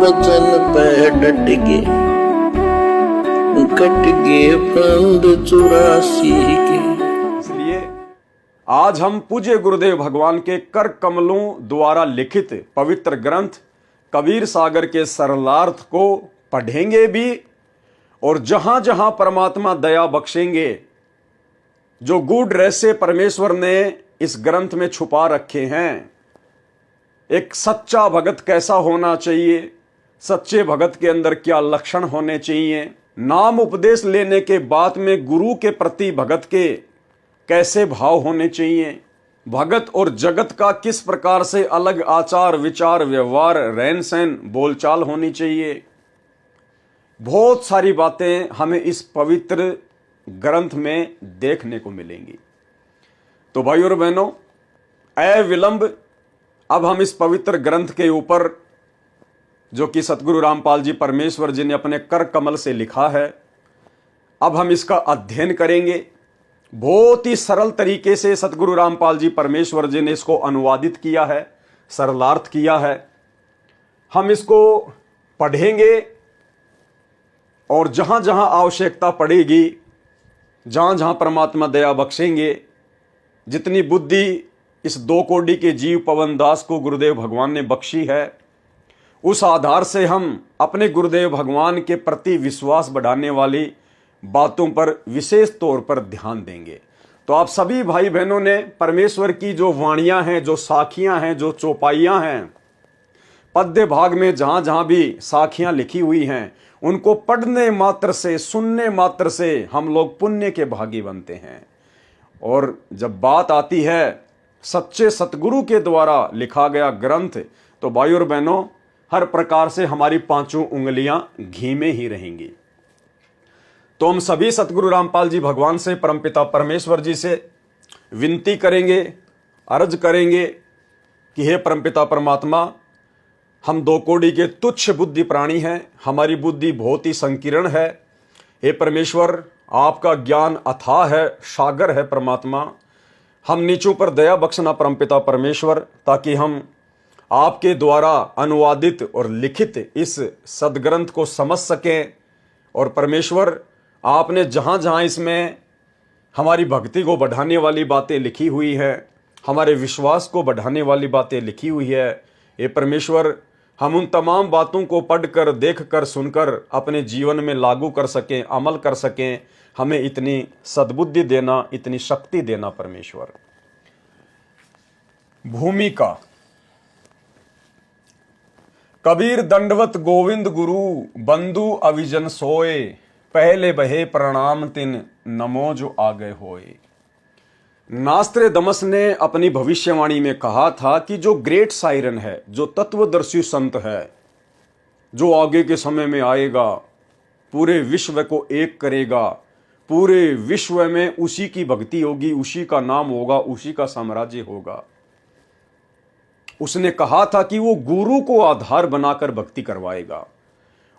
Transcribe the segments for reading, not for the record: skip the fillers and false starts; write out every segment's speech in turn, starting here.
वचन पे डट के कट गए फंद 84 के। इसलिए आज हम पूज्य गुरुदेव भगवान के कर कमलों द्वारा लिखित पवित्र ग्रंथ कबीर सागर के सरलार्थ को पढ़ेंगे भी, और जहां जहां परमात्मा दया बख्शेंगे, जो गूढ़ रहस्य परमेश्वर ने इस ग्रंथ में छुपा रखे हैं, एक सच्चा भगत कैसा होना चाहिए, सच्चे भगत के अंदर क्या लक्षण होने चाहिए, नाम उपदेश लेने के बाद में गुरु के प्रति भगत के कैसे भाव होने चाहिए, भगत और जगत का किस प्रकार से अलग आचार विचार व्यवहार रहन सहन बोलचाल होनी चाहिए, बहुत सारी बातें हमें इस पवित्र ग्रंथ में देखने को मिलेंगी। तो भाई और बहनों, अविलंब अब हम इस पवित्र ग्रंथ के ऊपर, जो कि सतगुरु रामपाल जी परमेश्वर जी ने अपने कर कमल से लिखा है, अब हम इसका अध्ययन करेंगे। बहुत ही सरल तरीके से सतगुरु रामपाल जी परमेश्वर जी ने इसको अनुवादित किया है, सरलार्थ किया है। हम इसको पढ़ेंगे और जहां जहां आवश्यकता पड़ेगी, जहां जहां परमात्मा दया बख्शेंगे, जितनी बुद्धि इस 2 कोटि के जीव पवन दास को गुरुदेव भगवान ने बख्शी है, उस आधार से हम अपने गुरुदेव भगवान के प्रति विश्वास बढ़ाने वाली बातों पर विशेष तौर पर ध्यान देंगे। तो आप सभी भाई बहनों ने परमेश्वर की जो वाणियां हैं, जो साखियां हैं, जो चौपाइयां हैं, पद्य भाग में जहां जहां भी साखियां लिखी हुई हैं, उनको पढ़ने मात्र से, सुनने मात्र से हम लोग पुण्य के भागी बनते हैं। और जब बात आती है सच्चे सतगुरु के द्वारा लिखा गया ग्रंथ, तो भाई और बहनों, हर प्रकार से हमारी 5 उंगलियां घी में ही रहेंगी। तो हम सभी सतगुरु रामपाल जी भगवान से, परमपिता परमेश्वर जी से विनती करेंगे, अर्ज करेंगे कि हे परमपिता परमात्मा, हम 2 कोटि के तुच्छ बुद्धि प्राणी हैं, हमारी बुद्धि बहुत ही संकीर्ण है। हे परमेश्वर, आपका ज्ञान अथाह है, सागर है परमात्मा। हम नीचों पर दया बख्शना परमपिता परमेश्वर, ताकि हम आपके द्वारा अनुवादित और लिखित इस सदग्रंथ को समझ सकें। और परमेश्वर, आपने जहां जहां इसमें हमारी भक्ति को बढ़ाने वाली बातें लिखी हुई है, हमारे विश्वास को बढ़ाने वाली बातें लिखी हुई है, ये परमेश्वर, हम उन तमाम बातों को पढ़कर, देखकर, सुनकर अपने जीवन में लागू कर सकें, अमल कर सकें। हमें इतनी सद्बुद्धि देना, इतनी शक्ति देना परमेश्वर। भूमिका। कबीर दंडवत गोविंद गुरु बंधु अविजन सोए, पहले बहे प्रणाम तिन नमो जो आगे होए। नास्त्रे दमस ने अपनी भविष्यवाणी में कहा था कि जो ग्रेट साइरन है, जो तत्वदर्शी संत है, जो आगे के समय में आएगा, पूरे विश्व को एक करेगा, पूरे विश्व में उसी की भक्ति होगी, उसी का नाम होगा, उसी का साम्राज्य होगा। उसने कहा था कि वो गुरु को आधार बनाकर भक्ति करवाएगा,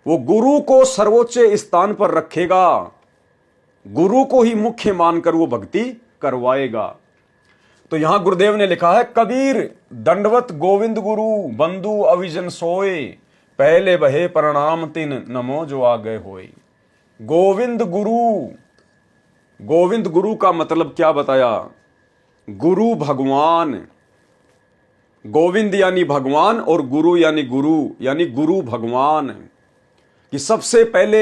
वो गुरु को सर्वोच्च स्थान पर रखेगा, गुरु को ही मुख्य मानकर वो भक्ति करवाएगा। तो यहां गुरुदेव ने लिखा है, कबीर दंडवत गोविंद गुरु बंधु अविजन सोए, पहले बहे प्रणाम तिन नमो जो आगे होए। गोविंद गुरु, गोविंद गुरु का मतलब क्या बताया? गुरु भगवान। गोविंद यानी भगवान और गुरु यानी गुरु भगवान। कि सबसे पहले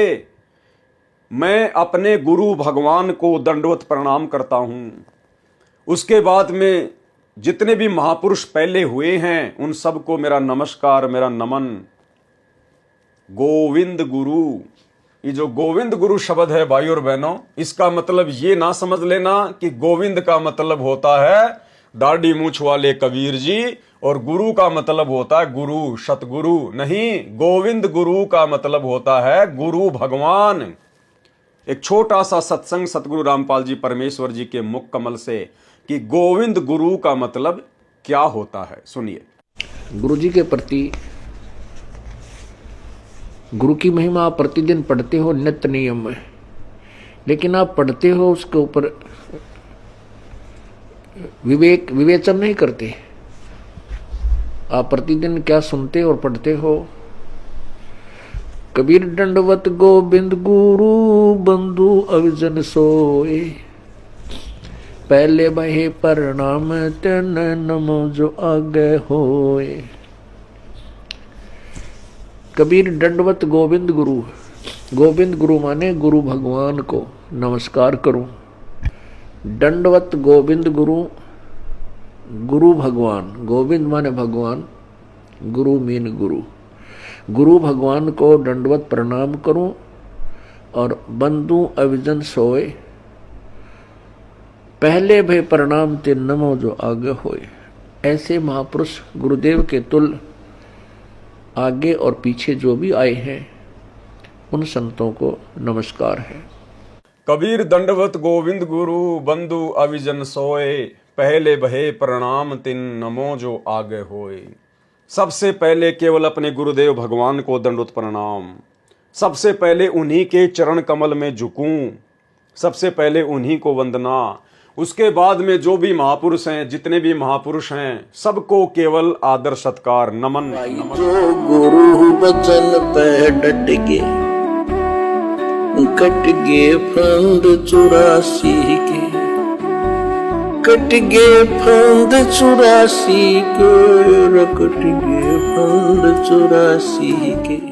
मैं अपने गुरु भगवान को दंडवत प्रणाम करता हूं, उसके बाद में जितने भी महापुरुष पहले हुए हैं उन सबको मेरा नमस्कार, मेरा नमन। गोविंद गुरु, ये जो गोविंद गुरु शब्द है भाई और बहनों, इसका मतलब ये ना समझ लेना कि गोविंद का मतलब होता है दाढ़ी मूछ वाले कबीर जी और गुरु का मतलब होता है गुरु, सतगुरु। नहीं, गोविंद गुरु का मतलब होता है गुरु भगवान। एक छोटा सा सत्संग सतगुरु रामपाल जी परमेश्वर जी के मुख कमल से कि गोविंद गुरु का मतलब क्या होता है, सुनिए। गुरु जी के प्रति, गुरु की महिमा आप प्रतिदिन पढ़ते हो नित्य नियम में, लेकिन आप पढ़ते हो उसके ऊपर विवेचन नहीं करते। आप प्रतिदिन क्या सुनते और पढ़ते हो कबीर दंडवत गोविंद गुरु बंधु अविजन सोए, पहले बहे प्रणाम तेन नमो जो आगे होए। कबीर दंडवत गोविंद गुरु, गोविंद गुरु माने गुरु भगवान को नमस्कार करूं। दंडवत गोविंद गुरु, गुरु भगवान, गोविंद माने भगवान, गुरु मीन गुरु, गुरु भगवान को दंडवत प्रणाम करूं। और बंधु अविजन सोए, पहले भय प्रणाम ते नमो जो आगे होए। ऐसे महापुरुष गुरुदेव के तुल्य आगे और पीछे जो भी आए हैं उन संतों को नमस्कार है। कबीर दंडवत गोविंद गुरु बंधु अविजन सोए, पहले बहे प्रणाम तिन नमो जो आगे होए। सबसे पहले केवल अपने गुरुदेव भगवान को दंडवत प्रणाम, सबसे पहले उन्हीं के चरण कमल में झुकूं, सबसे पहले उन्हीं को वंदना। उसके बाद में जो भी महापुरुष हैं, जितने भी महापुरुष हैं, सबको केवल आदर सत्कार नमन। जो गुरु बचन पे डट गे, कट गे फंद 84 के, कट गे फंद 84 के, कट गे फंद 84 के।